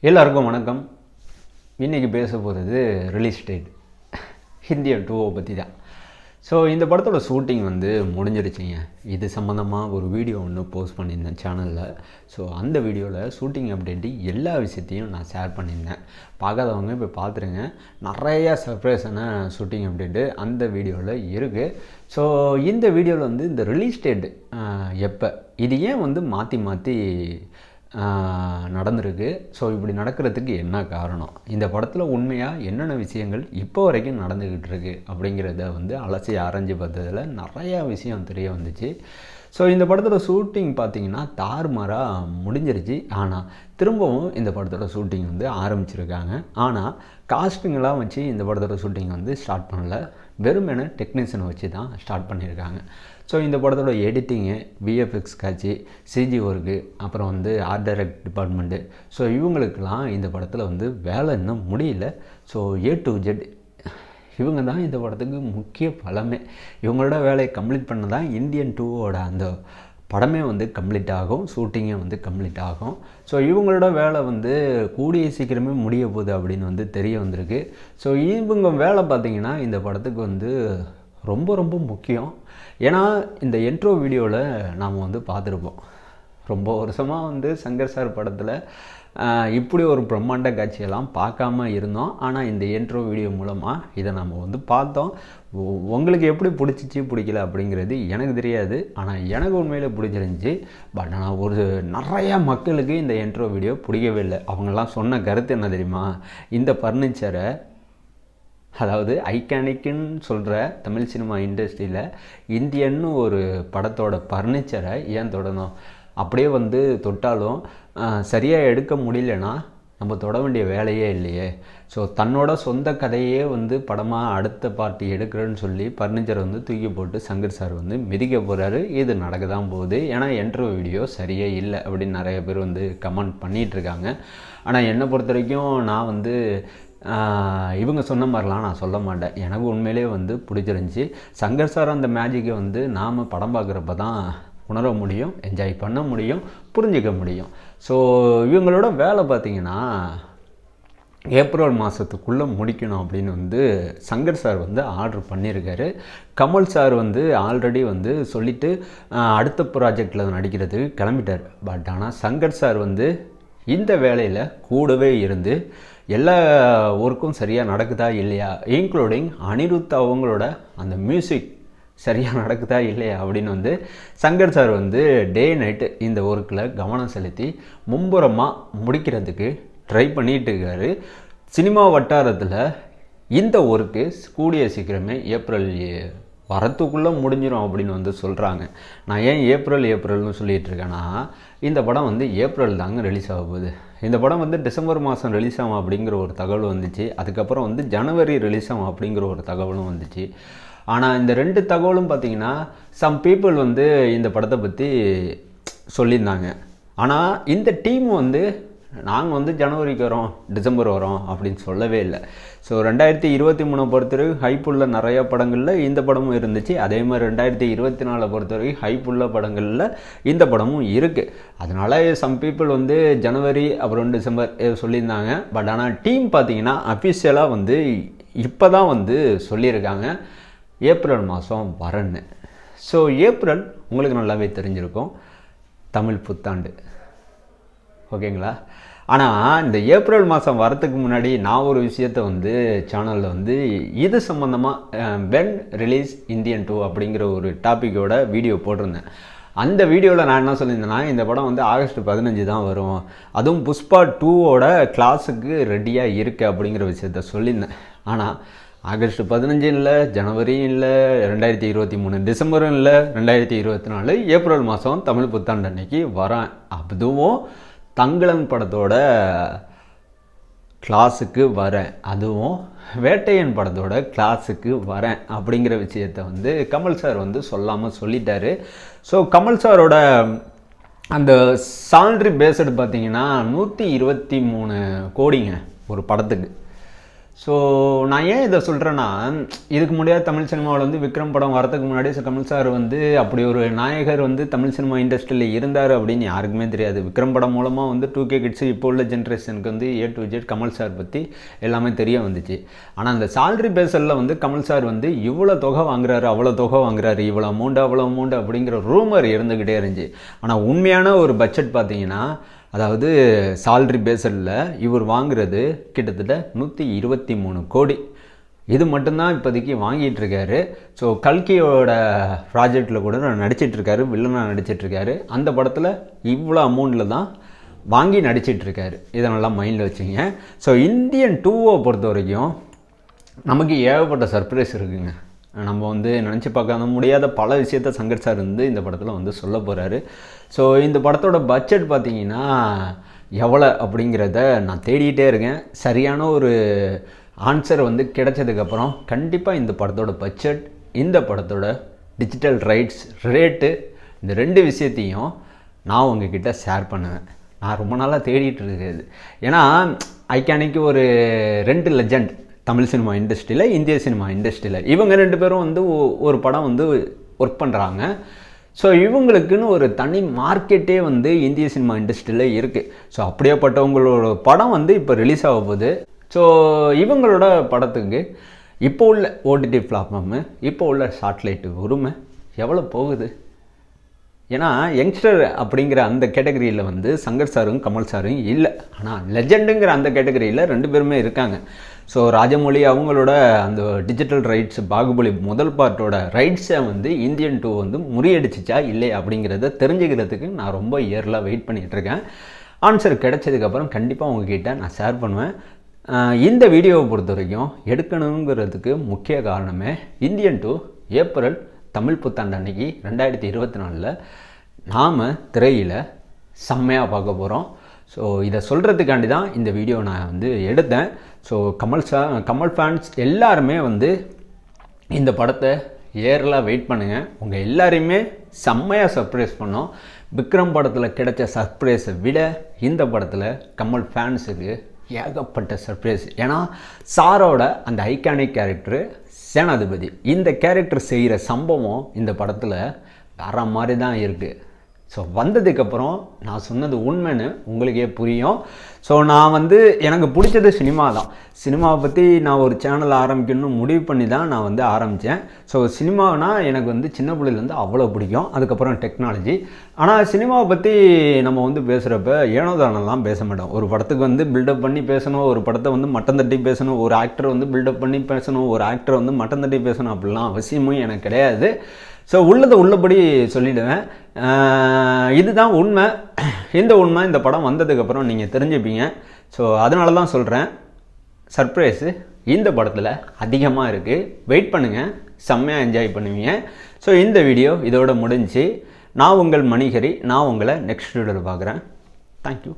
எல்லாருக்கும் வணக்கம். இன்றைக்கி பேச போகிறது ரிலீஸ் டேட் இந்தியன் 2 பற்றி தான். ஸோ இந்த படத்தோட ஷூட்டிங் முடிஞ்சிருச்சிங்க. இது சம்மந்தமாக ஒரு வீடியோ ஒன்று போஸ்ட் பண்ணியிருந்தேன் சேனலில். ஸோ அந்த வீடியோவில் ஷூட்டிங் அப்டேட்டு எல்லா விஷயத்தையும் நான் ஷேர் பண்ணியிருந்தேன். பார்க்காதவங்க இப்போ பார்த்துருங்க. நிறையா சர்ப்ரைஸான ஷூட்டிங் அப்டேட்டு அந்த வீடியோவில் இருக்குது. ஸோ இந்த வீடியோவில் இந்த ரிலீஸ் டேட் எப்போ இது ஏன் மாற்றி மாற்றி நடந்திருக்கு. ஸோ இப்படி நடக்கிறதுக்கு என்ன காரணம், இந்த படத்தில் உண்மையாக என்னென்ன விஷயங்கள் இப்போ வரைக்கும் நடந்துக்கிட்டு இருக்கு அப்படிங்கிறத அலசி ஆராய்ஞ்சு பார்த்ததில் நிறையா விஷயம் தெரிய வந்துச்சு. ஸோ இந்த படத்தோட ஷூட்டிங் பார்த்திங்கன்னா தாறுமாறாக முடிஞ்சிருச்சு. ஆனால் திரும்பவும் இந்த படத்தோட ஷூட்டிங் ஆரம்பிச்சிருக்காங்க. ஆனால் காஸ்டிங்கெலாம் வச்சு இந்த படத்தோட ஷூட்டிங் ஸ்டார்ட் பண்ணல, வெறுமனே டெக்னீஷியனை வச்சு தான் ஸ்டார்ட் பண்ணியிருக்காங்க. ஸோ இந்த படத்தோட எடிட்டிங்கு, விஎஃப்எக்ஸ் காட்சி, சிஜி ஒர்க்கு, அப்புறம் ஆர்ட் டைரக்ட் டிபார்ட்மெண்ட்டு, ஸோ இவங்களுக்கெல்லாம் இந்த படத்தில் வேலை இன்னும் முடியல. ஸோ A to Z இவங்க தான் இந்த படத்துக்கு முக்கிய பலமே. இவங்களோட வேலையை கம்ப்ளீட் பண்ண தான் இந்தியன் 2 அந்த படமே கம்ப்ளீட் ஆகும், ஷூட்டிங்கே கம்ப்ளீட் ஆகும். ஸோ இவங்களோட வேலை கூடிய சீக்கிரமே முடிய போகுது அப்படின்னு தெரிய வந்திருக்கு. ஸோ இவங்க வேலை பார்த்திங்கன்னா இந்த படத்துக்கு ரொம்ப ரொம்ப முக்கியம். ஏன்னா இந்த இன்ட்ரோ வீடியோவில் நாம் பார்த்துருப்போம், ரொம்ப வருஷமாக சங்கர் சார் படத்தில் இப்படி ஒரு பிரம்மாண்ட காட்சியெல்லாம் பார்க்காம இருந்தோம். ஆனால் இந்த இன்ட்ரோ வீடியோ மூலமாக இதை நம்ம பார்த்தோம். உங்களுக்கு எப்படி பிடிச்சிச்சு பிடிக்கல அப்படிங்கிறது எனக்கு தெரியாது. ஆனால் எனக்கு உண்மையில் பிடிச்சிருந்துச்சி. பட் ஆனால் நிறையா மக்களுக்கு இந்த இன்ட்ரோ வீடியோ பிடிக்கவே இல்லை. அவங்கெல்லாம் சொன்ன கருத்து என்ன தெரியுமா, இந்த ஃபர்னிச்சரை, அதாவது ஐகானிக்குன்னு சொல்கிற தமிழ் சினிமா இண்டஸ்ட்ரியில் இந்தியன்னு ஒரு படத்தோட ஃபர்னிச்சரை ஏன் தொடணும், அப்படியே தொட்டாலும் சரியாக எடுக்க முடியலன்னா நம்ம தொட வேண்டிய வேலையே இல்லையே. ஸோ தன்னோட சொந்த கதையே படமாக அடுத்த பார்ட்டி எடுக்கிறேன்னு சொல்லி ஃபர்னிச்சரை தூக்கி போட்டு சங்கர் சார் மிதிக்க போகிறாரு. இது நடக்க தான் போகுது. ஏன்னா இன்ட்ரோ வீடியோ சரியே இல்லை அப்படின்னு நிறைய பேர் கமெண்ட் பண்ணிகிட்ருக்காங்க. ஆனால் என்னை பொறுத்த வரைக்கும் நான் இவங்க சொன்ன மாதிரிலாம் நான் சொல்ல மாட்டேன். எனக்கு உண்மையிலே பிடிச்சிருந்துச்சி. சங்கர் சார் அந்த மேஜிக்கை நாம் படம் பார்க்குறப்ப தான் உணர முடியும், என்ஜாய் பண்ண முடியும், புரிஞ்சிக்க முடியும். ஸோ இவங்களோட வேலை பார்த்திங்கன்னா ஏப்ரல் மாதத்துக்குள்ளே முடிக்கணும் அப்படின்னு சங்கர் சார் ஆர்டர் பண்ணியிருக்காரு. கமல் சார் ஆல்ரெடி சொல்லிவிட்டு அடுத்த ப்ராஜெக்டில் நடிக்கிறதுக்கு கிளம்பிட்டார். பட் ஆனால் சங்கர் சார் இந்த வேலையில் கூடவே இருந்து எல்லா ஒர்க்கும் சரியாக நடக்குதா இல்லையா, இன்க்ளூடிங் அனிருத் அவங்களோட அந்த மியூசிக் சரியாக நடக்குதா இல்லையா அப்படின்னு சங்கர் சார் டே நைட்டு இந்த ஒர்க்கில் கவனம் செலுத்தி மும்புறமாக முடிக்கிறதுக்கு ட்ரை பண்ணிகிட்டு இருக்காரு. சினிமா வட்டாரத்தில் இந்த ஒர்க்கு கூடிய சீக்கிரமே ஏப்ரல் வரத்துக்குள்ளே முடிஞ்சிடும் அப்படின்னு சொல்கிறாங்க. நான் ஏன் ஏப்ரல்னு சொல்லிகிட்டு இருக்கேன்னா, இந்த படம் ஏப்ரல் தாங்க ரிலீஸ் ஆக போகுது. இந்த படம் டிசம்பர் மாதம் ரிலீஸ் ஆகும் அப்படிங்கிற ஒரு தகவல் வந்துச்சு. அதுக்கப்புறம் ஜனவரி ரிலீஸ் ஆகும் அப்படிங்கிற ஒரு தகவலும் வந்துச்சு. ஆனால் இந்த ரெண்டு தகவலும் பார்த்திங்கன்னா சம் பீப்புள் இந்த படத்தை பற்றி சொல்லியிருந்தாங்க. ஆனால் இந்த டீம் நாங்கள் ஜனவரிக்கு வரோம், டிசம்பர் வரோம் அப்படின்னு சொல்லவே இல்லை. ஸோ 2023 பொறுத்தவரைக்கும் ஹைப்புள்ள நிறையா படங்களில் இந்த படமும் இருந்துச்சு. அதே மாதிரி 2024 பொறுத்தவரைக்கும் ஹைப்புள்ள படங்களில் இந்த படமும் இருக்குது. அதனால் சம் பீப்புள் ஜனவரி அப்புறம் டிசம்பர் சொல்லியிருந்தாங்க. பட் ஆனால் டீம் பார்த்திங்கன்னா அஃபிஷியலாக இப்போ தான் சொல்லியிருக்காங்க ஏப்ரல் மாதம் வரன்னு. ஸோ ஏப்ரல் உங்களுக்கு நல்லாவே தெரிஞ்சிருக்கும், தமிழ் புத்தாண்டு, ஓகேங்களா. ஆனால் இந்த ஏப்ரல் மாதம் வரத்துக்கு முன்னாடி நான் ஒரு விஷயத்தை சேனலில் இது சம்மந்தமாக வென் ரிலீஸ் இந்தியன் 2 அப்படிங்கிற ஒரு டாப்பிக்கோட வீடியோ போட்டிருந்தேன். அந்த வீடியோவில் நான் என்ன சொல்லியிருந்தேன்னா, இந்த படம் ஆகஸ்ட் 15 தான் வரும், அதுவும் புஷ்பா 2வோட கிளாஸுக்கு ரெடியாக இருக்குது அப்படிங்கிற விஷயத்த சொல்லியிருந்தேன். ஆனால் ஆகஸ்ட் 15 இல்லை, ஜனவரியும் இல்லை, 2023 டிசம்பரும் இல்லை, 2024 ஏப்ரல் மாதம் தமிழ் புத்தாண்டு அன்னைக்கு வரேன். அதுவும் தங்கலன் படத்தோட கிளாஸுக்கு வரேன், அதுவும் வேட்டையன் படத்தோட கிளாஸுக்கு வரேன் அப்படிங்கிற விஷயத்தை கமல் சார் சொல்லாமல் சொல்லிட்டாரு. ஸோ கமல் சாரோட அந்த சாலரி பேஸ்டு பார்த்திங்கன்னா 123 கோடிங்க ஒரு படத்துக்கு. ஸோ நான் ஏன் இதை சொல்கிறேன்னா, இதுக்கு முன்னாடி தமிழ் சினிமாவில் வந்து விக்ரம் படம் வரதுக்கு முன்னாடி கமல் சார் வந்து அப்படி ஒரு நாயகர் வந்து தமிழ் சினிமா இண்டஸ்ட்ரியில் இருந்தார் அப்படின்னு யாருக்குமே தெரியாது. விக்ரம் படம் மூலமாக வந்து 2K கிட்ஸு இப்போ உள்ள ஜென்ரேஷனுக்கு வந்து A to Z Kamal sir பற்றி எல்லாமே தெரிய வந்துச்சு. ஆனால் அந்த சாலரி பேஸில் வந்து கமல் சார் வந்து இவ்வளோ தொகை வாங்குறாரு, அவ்வளோ தொகை வாங்குறாரு, இவ்வளோ அமௌண்ட் அப்படிங்கிற ரூமர் இருந்துக்கிட்டே இருந்துச்சு. ஆனால் உண்மையான ஒரு பட்ஜெட் பார்த்தீங்கன்னா, அதாவது சாலரி பேஸில் இவர் வாங்குறது கிட்டத்தட்ட 123 கோடி. இது மட்டும்தான் இப்போதைக்கு வாங்கிட்டு இருக்காரு. ஸோ கல்கியோட ப்ராஜெக்டில் கூட நடிச்சிட்ருக்காரு, வில்லனாக நடிச்சிட்ருக்காரு. அந்த படத்தில் இவ்வளோ அமௌண்ட்டில் தான் வாங்கி நடிச்சிட்ருக்காரு. இதை நல்லா மைண்டில் வச்சுங்க. ஸோ இந்தியன் 2 பொறுத்த வரைக்கும் நமக்கு ஏகப்பட்ட சர்ப்ரைஸ் இருக்குங்க. நம்ம வந்து நினச்சி பார்க்க முடியாத பல விஷயத்த சங்கர் சார் வந்து இந்த படத்தில் வந்து சொல்ல போகிறாரு. ஸோ இந்த படத்தோட பட்ஜெட் பார்த்தீங்கன்னா எவ்வளோ அப்படிங்கிறத நான் தேடிகிட்டே இருக்கேன். சரியான ஒரு ஆன்சர் வந்து கிடைச்சதுக்கப்புறம் கண்டிப்பாக இந்த படத்தோட பட்ஜெட், இந்த படத்தோட டிஜிட்டல் ரைட்ஸ் ரேட்டு, இந்த 2 விஷயத்தையும் நான் உங்ககிட்ட ஷேர் பண்ணுவேன். நான் ரொம்ப நாளாக தேடிட்டு இருக்கிறது. ஏன்னா ஐகானிக்கு ஒரு 2 லெஜண்ட் தமிழ் சினிமா இண்டஸ்ட்ரியில், இந்திய சினிமா இண்டஸ்ட்ரியில் இவங்க 2 பேரும் வந்து ஒரு படம் வந்து ஒர்க் பண்ணுறாங்க. ஸோ இவங்களுக்குன்னு ஒரு தனி மார்க்கெட்டே வந்து இந்திய சினிமா இண்டஸ்ட்ரியில் இருக்குது. ஸோ அப்படியேப்பட்டவங்களோட படம் வந்து இப்போ ரிலீஸ் ஆக போகுது. ஸோ இவங்களோட படத்துக்கு இப்போ உள்ள OTT பிளாட்ஃபார்மு, இப்போ உள்ள சாட்டிலைட்டு உரிமை எவ்வளோ போகுது? ஏன்னா யங்ஸ்டர் அப்படிங்கிற அந்த கேட்டகரியில் வந்து சங்கர் சாரும் கமல் சாரும் இல்லை. ஆனால் லெஜெண்டுங்கிற அந்த கேட்டகரியில் 2 பேருமே இருக்காங்க. ஸோ ராஜமௌழி அவங்களோட அந்த டிஜிட்டல் ரைட்ஸ், பாகுபலி முதல் பார்ட்டோட ரைட்ஸை வந்து இந்தியன் 2 வந்து முறியடிச்சிச்சா இல்லை அப்படிங்கிறத தெரிஞ்சுக்கிறதுக்கு நான் ரொம்ப இயர்லாக வெயிட் பண்ணிகிட்ருக்கேன். ஆன்சர் கிடைச்சதுக்கப்புறம் கண்டிப்பாக உங்ககிட்ட நான் ஷேர் பண்ணுவேன். இந்த வீடியோவை பொறுத்த வரைக்கும் எடுக்கணுங்கிறதுக்கு முக்கிய காரணமே இந்தியன் 2 ஏப்ரல் தமிழ் புத்தாண்டு அன்னைக்கு 2024 நாம் திரையில் செம்மையாக பார்க்க போகிறோம். ஸோ இதை சொல்கிறதுக்காண்டி தான் இந்த வீடியோ நான் வந்து எடுத்தேன். ஸோ கமல் ஃபேன்ஸ் எல்லாருமே வந்து இந்த படத்தை ஏர்லாம் வெயிட் பண்ணுங்கள். உங்கள் எல்லாரையுமே செம்மையாக சர்ப்ரைஸ் பண்ணோம். விக்ரம் படத்தில் கிடைச்ச சர்ப்ரைஸை விட இந்த படத்தில் கமல் ஃபேன்ஸுக்கு ஏகப்பட்ட சர்ப்ரைஸ். ஏன்னா சாரோட அந்த ஐகானிக் கேரக்டரு சேனாதிபதி, இந்த கேரக்டர் செய்கிற சம்பவம் இந்த படத்தில் வேற மாதிரி தான் இருக்குது. ஸோ வந்ததுக்கப்புறம் நான் சொன்னது உண்மைன்னு உங்களுக்கே புரியும். ஸோ நான் வந்து எனக்கு பிடிச்சது சினிமா தான். சினிமாவை பற்றி நான் ஒரு சேனல் ஆரம்பிக்கணும்னு முடிவு பண்ணி தான் நான் வந்து ஆரம்பித்தேன். ஸோ சினிமானா எனக்கு வந்து சின்ன பிள்ளையிலேருந்து அவ்வளோ பிடிக்கும். அதுக்கப்புறம் டெக்னாலஜி. ஆனால் சினிமாவை பற்றி நம்ம வந்து பேசுகிறப்ப ஏனோதானெல்லாம் பேச மாட்டோம். ஒரு படத்துக்கு வந்து பில்டப் பண்ணி பேசணும், ஒரு படத்தை வந்து மட்டம் தட்டி பேசணும், ஒரு ஆக்டர் வந்து பில்டப் பண்ணி பேசணும், ஒரு ஆக்டர் வந்து மட்டம் தட்டி பேசணும், அப்படிலாம் அவசியமும் எனக்கு கிடையாது. ஸோ உள்ளதை உள்ளபடி சொல்லிவிடுவேன். இதுதான் உண்மை. இந்த உண்மை இந்த படம் வந்ததுக்கப்புறம் நீங்கள் தெரிஞ்சுப்பீங்க. ஸோ அதனால தான் சொல்கிறேன், சர்ப்ரைஸு இந்த படத்தில் அதிகமாக இருக்குது. வெயிட் பண்ணுங்கள், செம்மையாக என்ஜாய் பண்ணுவீங்க. ஸோ இந்த வீடியோ இதோட முடிஞ்சு. நான் உங்கள் மணிகரி. நான் உங்களை நெக்ஸ்ட் வீடியோவில் பார்க்குறேன். தேங்க்யூ.